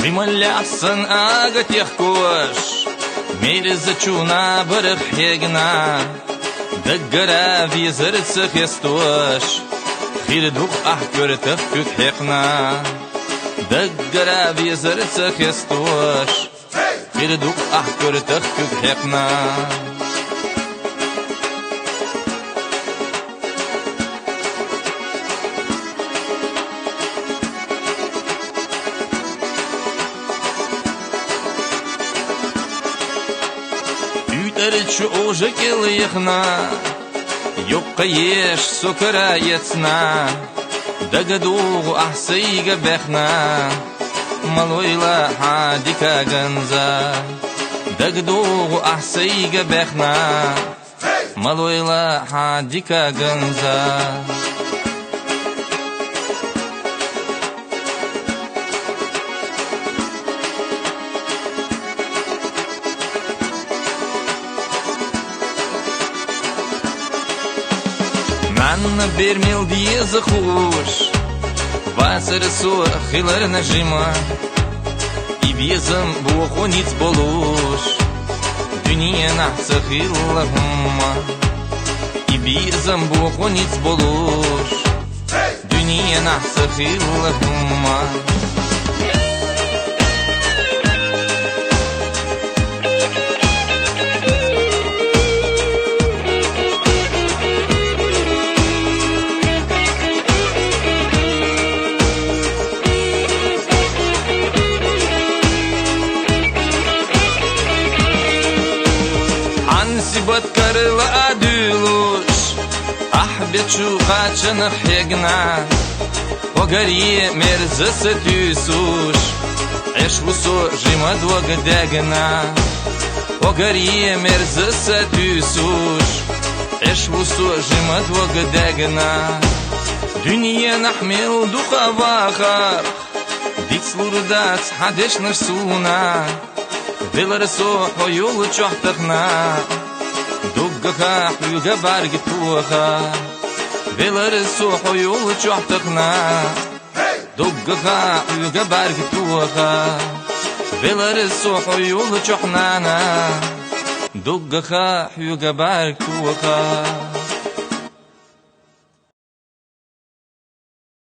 Вималясан агат яхкош, мейриза чуна барых хегна, даггара визырцых ястош, хирдух ахкёртых күк хекна, даггара визырцых ястош, хирдух ахкёртых күк хекна. Ütərçü oje keliyxna, yoqqa yeş sokara yetsna, dagaduğu ahsayga bexna, maloyla hadika ganza, dagaduğu ahsayga bexna, maloyla hadika ganza. Анна бермел диеза хуш, васыры су хилар нажима, и безам буохониц болуш, дүния нахса хиллагума, и безам буохониц болуш, дүния нахса хиллагума. Сибат карла адулуш, ахбечу гачанах хегна, огарье мерзаса тюсуш, эшвусо жимад вагдагна, огарье мерзаса тюсуш, эшвусо жимад вагдагна. Dünya nahmel dukhavakhar, dikslurdac hadesh narsuna, velarso hoyul chohtakhna. Dugga huyga bargi tuha, velarso hoyul chohtakhna. Dugga huyga bargi tuha, velarso hoyul chohnana. Dugga huyga bargi tuha.